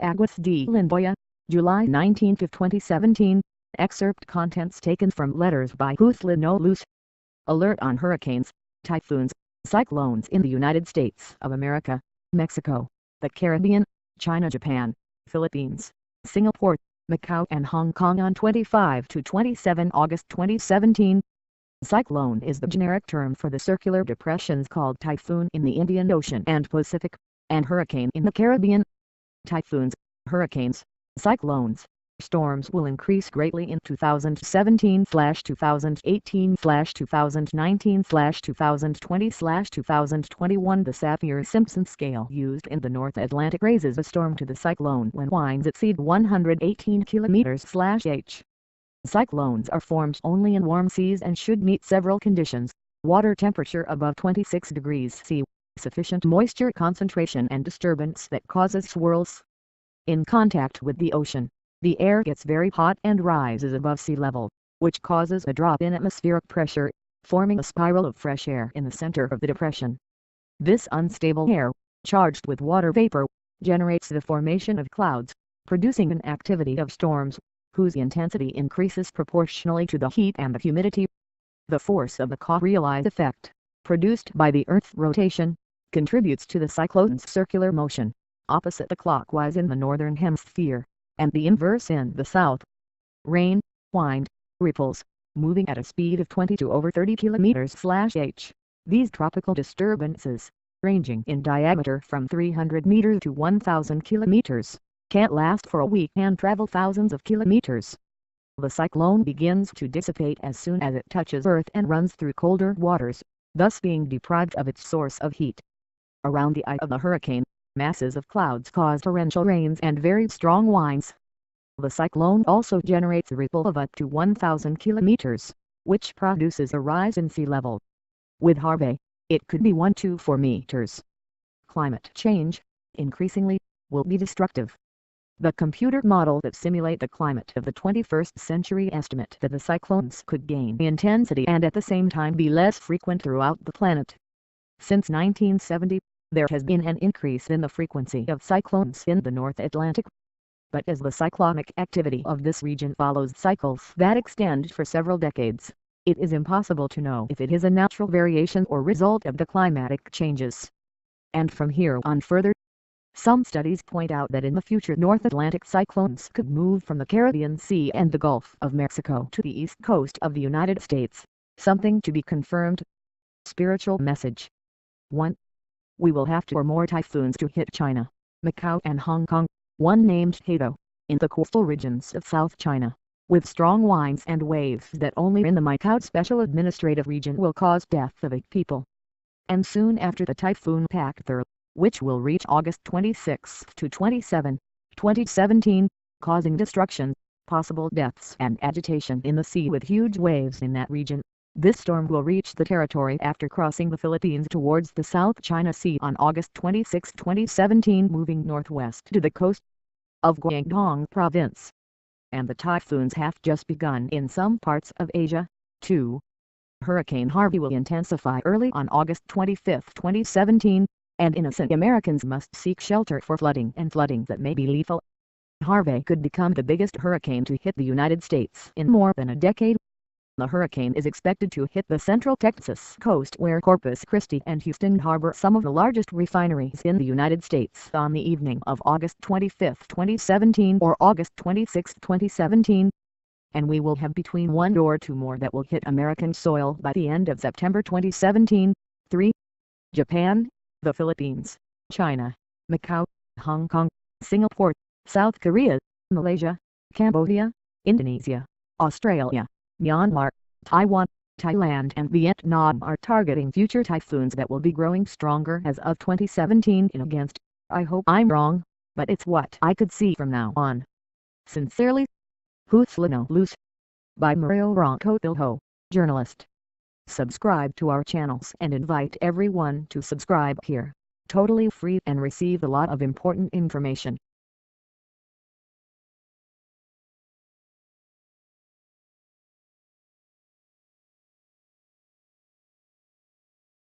Aguas de Limboya, July 19, 2017. Excerpt contents taken from letters by No Luz. Alert on hurricanes, typhoons, cyclones in the United States of America, Mexico, the Caribbean, China, Japan, Philippines, Singapore, Macau and Hong Kong on 25 to 27 August 2017. Cyclone is the generic term for the circular depressions called typhoon in the Indian Ocean and Pacific, and hurricane in the Caribbean. Typhoons, hurricanes, cyclones, storms will increase greatly in 2017/2018/2019/2020/2021. The Saffir-Simpson scale used in the North Atlantic raises a storm to the cyclone when winds exceed 118 km/h. Cyclones are formed only in warm seas and should meet several conditions: water temperature above 26 degrees C, sufficient moisture concentration and disturbance that causes swirls. In contact with the ocean, the air gets very hot and rises above sea level, which causes a drop in atmospheric pressure, forming a spiral of fresh air in the center of the depression. This unstable air, charged with water vapor, generates the formation of clouds, producing an activity of storms, whose intensity increases proportionally to the heat and the humidity. The force of the Coriolis effect, produced by the Earth's rotation, contributes to the cyclone's circular motion, opposite the clockwise in the northern hemisphere, and the inverse in the south. Rain, wind, ripples, moving at a speed of 20 to over 30 km/h. These tropical disturbances, ranging in diameter from 300 meters to 1,000 kilometers, can't last for a week and travel thousands of kilometers. The cyclone begins to dissipate as soon as it touches Earth and runs through colder waters, thus being deprived of its source of heat. Around the eye of the hurricane, masses of clouds cause torrential rains and very strong winds. The cyclone also generates a ripple of up to 1,000 kilometers, which produces a rise in sea level. With Harvey, it could be 1 to 4 meters. Climate change, increasingly, will be destructive. The computer model that simulate the climate of the 21st century estimate that the cyclones could gain intensity and at the same time be less frequent throughout the planet. Since 1970, there has been an increase in the frequency of cyclones in the North Atlantic. But as the cyclonic activity of this region follows cycles that extend for several decades, it is impossible to know if it is a natural variation or result of the climatic changes. And from here on further, some studies point out that in the future North Atlantic cyclones could move from the Caribbean Sea and the Gulf of Mexico to the east coast of the United States, something to be confirmed. Spiritual message. 1. We will have 2 or more typhoons to hit China, Macau and Hong Kong, one named Hato, in the coastal regions of South China, with strong winds and waves that only in the Macau Special Administrative Region will cause death of 8 people. And soon after the typhoon Pactor, which will reach August 26 to 27, 2017, causing destruction, possible deaths and agitation in the sea with huge waves in that region. This storm will reach the territory after crossing the Philippines towards the South China Sea on August 26, 2017, moving northwest to the coast of Guangdong Province. And the typhoons have just begun in some parts of Asia, too. Hurricane Harvey will intensify early on August 25, 2017, and innocent Americans must seek shelter for flooding that may be lethal. Harvey could become the biggest hurricane to hit the United States in more than a decade. The hurricane is expected to hit the central Texas coast where Corpus Christi and Houston harbor some of the largest refineries in the United States on the evening of August 25, 2017 or August 26, 2017. And we will have between 1 or 2 more that will hit American soil by the end of September 2017. 3. Japan, the Philippines, China, Macau, Hong Kong, Singapore, South Korea, Malaysia, Cambodia, Indonesia, Australia, Myanmar, Taiwan, Thailand and Vietnam are targeting future typhoons that will be growing stronger as of 2017 and against. I hope I'm wrong, but it's what I could see from now on. Sincerely, No Luz. By Mario Ronco, journalist. Subscribe to our channels and invite everyone to subscribe here. Totally free and receive a lot of important information.